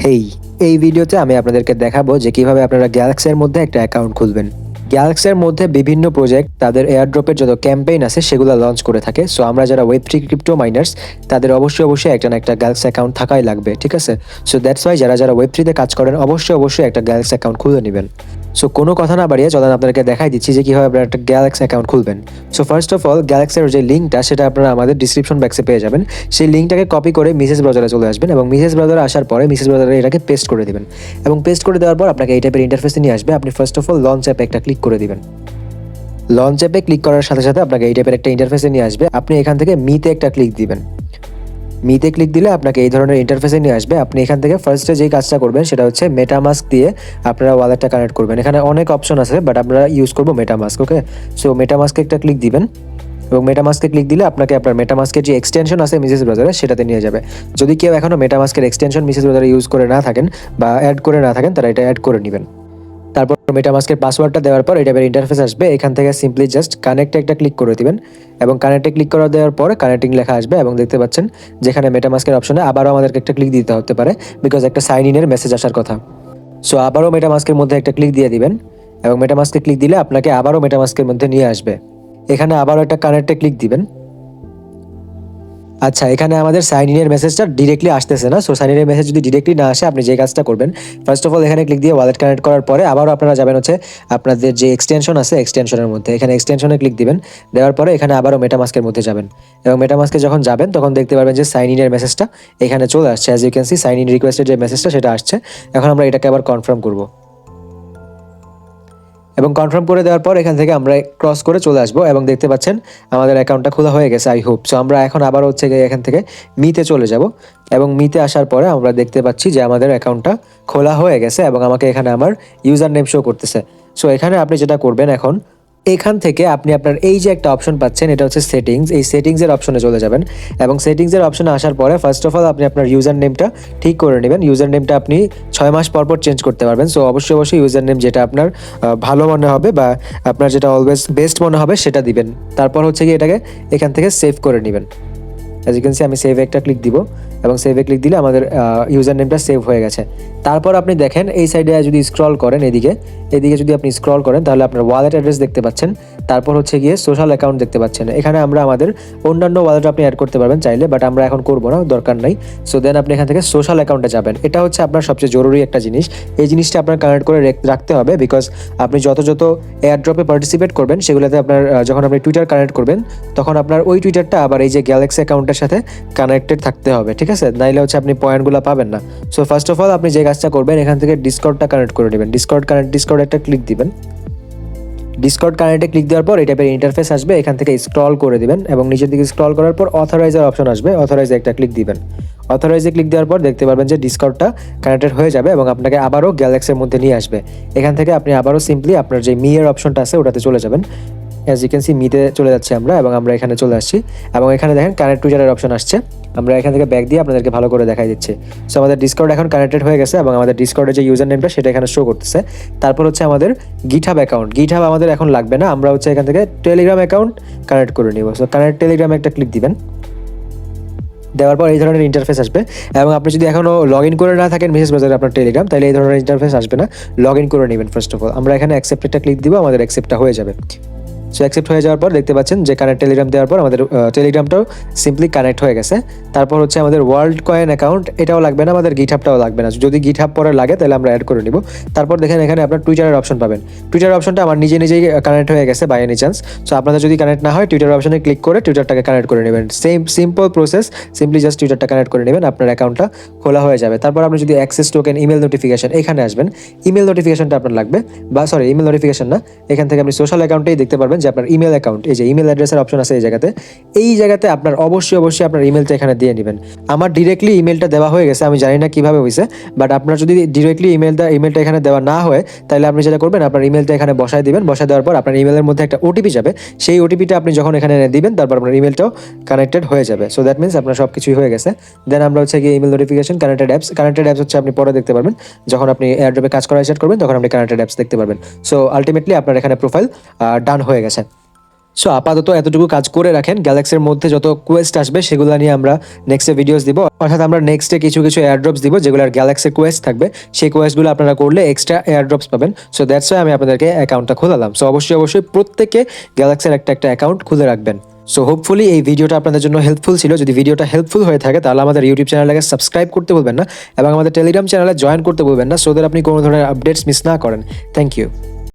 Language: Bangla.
হেই, এই ভিডিওতে আমি আপনাদেরকে দেখাবো যে কিভাবে আপনারা গ্যালাক্সির মধ্যে একটা অ্যাকাউন্ট খুলবেন। গ্যালাক্সির মধ্যে বিভিন্ন প্রজেক্ট তাদের এয়ারড্রপের যত ক্যাম্পেইন আছে সেগুলো লঞ্চ করে থাকে। সো আমরা যারা ওয়েব3 ক্রিপ্টো মাইনার্স তাদের অবশ্যই একটা না একটা গ্যালাক্সি অ্যাকাউন্ট থাকাই লাগবে, ঠিক আছে? সো দ্যাটস ওয়াই যারা ওয়েব3 তে কাজ করেন অবশ্যই একটা গ্যালাক্সি অ্যাকাউন্ট খুলে নেবেন। সো কোনো কথা না বাড়িয়ে চলেন আপনাদেরকে দেখাই দিচ্ছি যে কিভাবে আপনারা একটা গ্যালাক্সি অ্যাকাউন্ট খুলবেন। সো ফার্স্ট অফ অল গ্যালাক্সির যে লিঙ্কটা সেটা আপনারা আমাদের ডিসক্রিপশন বক্সে পেয়ে যাবেন। সেই লিঙ্কটাকে কপি করে মিসেস ব্রাউজারে চলে আসবেন এবং মিসেস ব্রাউজারে আসার পরে মিসেস ব্রাউজারে এটাকে পেস্ট করে দিবেন এবং পেস্ট করে দেওয়ার পর আপনাকে এই টাইপের ইন্টারফেসে নিয়ে আসবে। আপনি ফার্স্ট অফ অল লঞ্চ অ্যাপে একটা ক্লিক করে দিবেন। লঞ্চ অ্যাপে ক্লিক করার সাথে সাথে আপনাকে এই টাইপের একটা ইন্টারফেসে নিয়ে আসবে। আপনি এখান থেকে মিতে একটা ক্লিক দিবেন। মিতে ক্লিক দিলে আপনাকে এই ধরনের ইন্টারফেসে নিয়ে আসবে। আপনি এখান থেকে ফার্স্টে যেই কাজটা করবেন সেটা হচ্ছে মেটামাস্ক দিয়ে আপনারা ওয়ালেটটা কানেক্ট করবেন। এখানে অনেক অপশন আছে বাট আমরা ইউজ করবো মেটামাস্ক। ওকে, সো মেটামাস্কে একটা ক্লিক দিবেন এবং মেটামাস্কে ক্লিক দিলে আপনাকে আপনার মেটামাস্কের যে এক্সটেনশন আছে মিসেস ব্রাউজারে সেটাতে নিয়ে যাবে। যদি কেউ এখনও মেটামাস্কের এক্সটেনশন মিসেস ব্রাউজারে ইউজ করে না থাকেন বা অ্যাড করে না থাকেন তারা এটা অ্যাড করে নেবেন। তারপর মেটামাস্কের পাসওয়ার্ডটা দেওয়ার পর এটা ইন্টারফেস আসবে। এখান থেকে সিম্পলি জাস্ট কানেক্টে একটা ক্লিক করে দিবেন এবং কানেক্টে ক্লিক করে দেওয়ার পরে কানেক্টিং লেখা আসবে এবং দেখতে পাচ্ছেন যেখানে মেটামাস্কের অপশনে আবারও আমাদেরকে একটা ক্লিক দিতে হতে পারে বিকজ একটা সাইন ইনের মেসেজ আসার কথা। সো আবারও মেটামাস্কের মধ্যে একটা ক্লিক দিয়ে দিবেন এবং মেটামাস্কে ক্লিক দিলে আপনাকে আবারও মেটামাস্কের মধ্যে নিয়ে আসবে। এখানে আবারও একটা কানেক্টে ক্লিক দিবেন। আচ্ছা, এখানে আমাদের সাইন ইনের মেসেজটা ডিরেক্টলি আসতেছে না। সো সাইন ইনের মেসেজ যদি ডিরেক্টলি না আসে আপনি যে কাজটা করবেন ফার্স্ট অফ অল এখানে ক্লিক দিয়ে ওয়ালেট কানেক্ট করার পরে আবারও আপনারা যাবেন হচ্ছে আপনাদের যে এক্সটেনশন আছে এক্সটেনশনের মধ্যে। এখানে এক্সটেনশনে ক্লিক দিবেন, দেওয়ার পরে এখানে আবারও মেটামাস্কের মধ্যে যাবেন এবং মেটামাস্কে যখন যাবেন তখন দেখতে পারবেন যে সাইন ইনের মেসেজটা এখানে চলে আসছে। As you can see sign in রিকোয়েস্টের যে মেসেজটা সেটা আসছে। এখন আমরা এটাকে আবার কনফার্ম করব এবং কনফার্ম করে দেওয়ার পর এখান থেকে আমরা ক্রস করে চলে আসবো এবং দেখতে পাচ্ছেন আমাদের অ্যাকাউন্টটা খোলা হয়ে গেছে। I hope so. আমরা এখন আবার হচ্ছে গিয়ে এখান থেকে মিতে চলে যাব এবং মিতে আসার পরে আমরা দেখতে পাচ্ছি যে আমাদের অ্যাকাউন্টটা খোলা হয়ে গেছে এবং আমাকে এখানে আমার ইউজার নেম শো করতেছে। সো এখানে আপনি যেটা করবেন এখন এখান থেকে আপনি আপনার এই যে একটা অপশন পাচ্ছেন এটা হচ্ছে সেটিংস। এই সেটিংসের অপশনে চলে যাবেন এবং সেটিংসের অপশনে আসার পরে ফার্স্ট অফ অল আপনি আপনার ইউজার নেমটা ঠিক করে নেবেন। ইউজার নেমটা আপনি 6 মাস পর চেঞ্জ করতে পারবেন। সো অবশ্যই ইউজার নেম যেটা আপনার ভালো মনে হবে বা আপনার যেটা অলওয়েজ বেস্ট মনে হবে সেটা দিবেন। তারপর হচ্ছে কি এটাকে এখান থেকে সেভ করে নেবেন। অ্যাজ ইউ ক্যান সি আমি সেভে একটা ক্লিক দিব এবং সেভে ক্লিক দিলে আমাদের ইউজার নেমটা সেভ হয়ে গেছে। তারপর আপনি দেখেন এই সাইডে যদি স্ক্রল করেন এদিকে যদি আপনি স্ক্রল করেন তাহলে আপনার ওয়ালেট অ্যাড্রেস দেখতে পাচ্ছেন। তারপর হচ্ছে গিয়ে সোশ্যাল অ্যাকাউন্ট দেখতে পাচ্ছেন। এখানে আমরা আমাদের অন্যান্য ওয়ালেট আপনি অ্যাড করতে পারবেন চাইলে, বাট আমরা এখন করবো না, দরকার নাই। সো দেন আপনি এখান থেকে সোশ্যাল অ্যাকাউন্টে যাবেন। এটা হচ্ছে আপনার সবচেয়ে জরুরি একটা জিনিস। এই জিনিসটা আপনার কানেক্ট করে রাখতে হবে বিকজ আপনি যত এয়ারড্রপে পার্টিসিপেট করবেন সেগুলোতে আপনার যখন আপনি টুইটার কানেক্ট করবেন তখন আপনার ওই টুইটারটা আবার এই যে গ্যালাক্সি অ্যাকাউন্টের সাথে কানেক্টেড থাকতে হবে, ঠিক আছে? নাইলে হচ্ছে আপনি পয়েন্টগুলো পাবেন না। সো ফার্স্ট অফ অল আপনি যে কাজটা করবেন এখান থেকে ডিসকর্ডটা কানেক্ট করে নেবেন। ডিসকর্ড একটা ক্লিক দিবেন। ডিসকর্ড কানেক্টে ক্লিক দেওয়ার পর এই টাইপের ইন্টারফেস আসবে। এখান থেকে স্ক্রল করে দিবেন এবং নিচের দিকে স্ক্রল করার পর অথরাইজার অপশন আসবে। অথরাইজে একটা ক্লিক দিবেন। অথরাইজে ক্লিক দেওয়ার পর দেখতে পারবেন যে ডিসকর্ডটা কানেক্টেড হয়ে যাবে এবং আপনাকে আবারও গ্যালাক্সির মধ্যে নিয়ে আসবে। এখান থেকে আপনি আবারও সিম্পলি আপনার যে মিয়ের অপশনটা আছে ওটাতে চলে যাবেন। অ্যাজ ইউ ক্যান সি মিতে চলে যাচ্ছি আমরা এবং আমরা এখানে চলে আসছি এবং এখানে দেখেন কানেক্ট টুইটারের অপশন আসছে। আমরা এখান থেকে ব্যাক দিয়ে আপনাদেরকে ভালো করে দেখাই দিচ্ছি। সো আমাদের ডিসকর্ড এখন কানেক্টেড হয়ে গেছে এবং আমাদের ডিসকর্ডের যে ইউজার নেমটা সেটা এখানে শো করতেছে। তারপর হচ্ছে আমাদের গিটহাব অ্যাকাউন্ট। গিটহাব আমাদের এখন লাগবে না, আমরা হচ্ছে এখান থেকে টেলিগ্রাম অ্যাকাউন্ট কানেক্ট করে নিব। সো কানেক্ট টেলিগ্রামে একটা ক্লিক দিবেন। দেওয়ার পর এই ধরনের ইন্টারফেস আসবে এবং আপনি যদি এখনও লগ ইন করে না থাকেন মিসেস ব্রাউজারে আপনার টেলিগ্রাম, তাহলে এই ধরনের ইন্টারফেস আসবে না। লগ ইন করে নেবেন ফার্স্ট অফ অল। আমরা এখানে অ্যাকসেপ্ট একটা ক্লিক দিব, আমাদের অ্যাকসেপ্টটা হয়ে যাবে। সো অ্যাকসেপ্ট হয়ে যাওয়ার পর দেখতে পাচ্ছেন যে কানেক্ট টেলিগ্রাম দেওয়ার পর আমাদের টেলিগ্রামটাও সিম্পলি কানেক্ট হয়ে গেছে। তারপর হচ্ছে আমাদের ওয়ার্ল্ড কয়েন অ্যাকাউন্ট, এটাও লাগবে না, আমাদের গিটহাবটাও লাগবে না। যদি গিটহাব পরে লাগে তাহলে আমরা অ্যাড করে নিব। তারপর দেখেন এখানে আপনার টুইটারের অপশন পাবেন। টুইটার অপশনটা আমার নিজেই কানেক্ট হয়ে গেছে বাই এনি চান্স। সো আপনাদের যদি কানেক্ট না হয় টুইটার অপশনে ক্লিক করে টুইটারটাকে কানেক্ট করে নেবেন। সিম্পল প্রসেস, সিম্পলি জাস্ট টুইটারটা কানেক্ট করে নেবেন, আপনার অ্যাকাউন্টটা খোলা হয়ে যাবে। তারপর আপনি যদি অ্যাক্সেস টোকেন ইমেল নোটিফিকেশন এখানে আসবেন। ইমেল নোটিফিকেশনটা আপনার লাগবে, বা সরি ইমেল নোটিফিকেশন না, এখান থেকে আপনি সোশ্যাল অ্যাকাউন্টেই দেখতে পারবেন যে আপনার ইমেল অ্যাকাউন্ট, এই যে ইমেল অ্যাড্রেসের অপশন আছে এই জায়গাতে আপনার অবশ্যই আপনার ইমেলটা এখানে দিয়ে নেবেন। আমার ডিরেক্টলি ইমেলটা দেওয়া হয়ে গেছে, আমি জানি না কিভাবে হয়েছে, বাট আপনার যদি ডিরেক্টলি ইমেলটা এখানে দেওয়া না হয় তাহলে আপনি যেটা করবেন আপনার ইমেলটা এখানে বসায় দিবেন। বসায় দেওয়ার পর আপনার ইমেলের মধ্যে একটা ওটিপি যাবে। সেই ওটিপিটা আপনি যখন এখানে এনে দিবেন তারপর আপনার ইমেলটাও কানেক্টেড হয়ে যাবে। সো দ্যাট মিনস আপনার সব কিছুই হয়ে গেছে। দেন আমরা হচ্ছে গিয়ে ইমেল নোটিফিকেশন কানেক্টেড অ্যাপস হচ্ছে আপনি পরে দেখতে পারবেন যখন আপনি এয়ারড্রপে কাজ করা স্টার্ট করবেন তখন আপনি কানেক্টেড অ্যাপস দেখতে পারবেন। সো আলটিমেটলি আপনার এখানে প্রোফাইল ডান হয়ে গেছে। সো আপাতত এতটুকু কাজ করে রাখেন, গ্যালাক্সির মধ্যে যত কোয়েস্ট আসবে সেগুলো নিয়ে আমরা নেক্সটে ভিডিওস দিব, অর্থাৎ আমরা নেক্সটে কিছু কিছু এয়ারড্রপস দিব যেগুলোর গ্যালাক্সির কোয়েস্ট থাকবে, সেই কোয়েস্টগুলো আপনারা করলে এক্সট্রা এয়ারড্রপস পাবেন। সো দ্যাটস ওয়াই আমি আপনাদেরকে অ্যাকাউন্টটা খোলালাম। সো অবশ্যই প্রত্যেকে গ্যালাক্সির একটা অ্যাকাউন্ট খুলে রাখবেন। সো হোপফুলি এই ভিডিওটা আপনাদের জন্য হেল্পফুল ছিল। যদি ভিডিওটা হেল্পফুল হয়ে থাকে তাহলে আমাদের ইউটিউব চ্যানেলটাকে সাবস্ক্রাইব করতে ভুলবেন না এবং আমাদের টেলিগ্রাম চ্যানেলে জয়েন করতে ভুলবেন না, সো দ্যাট আপনি কোনো ধরনের আপডেটস মিস না করেন। Thank you.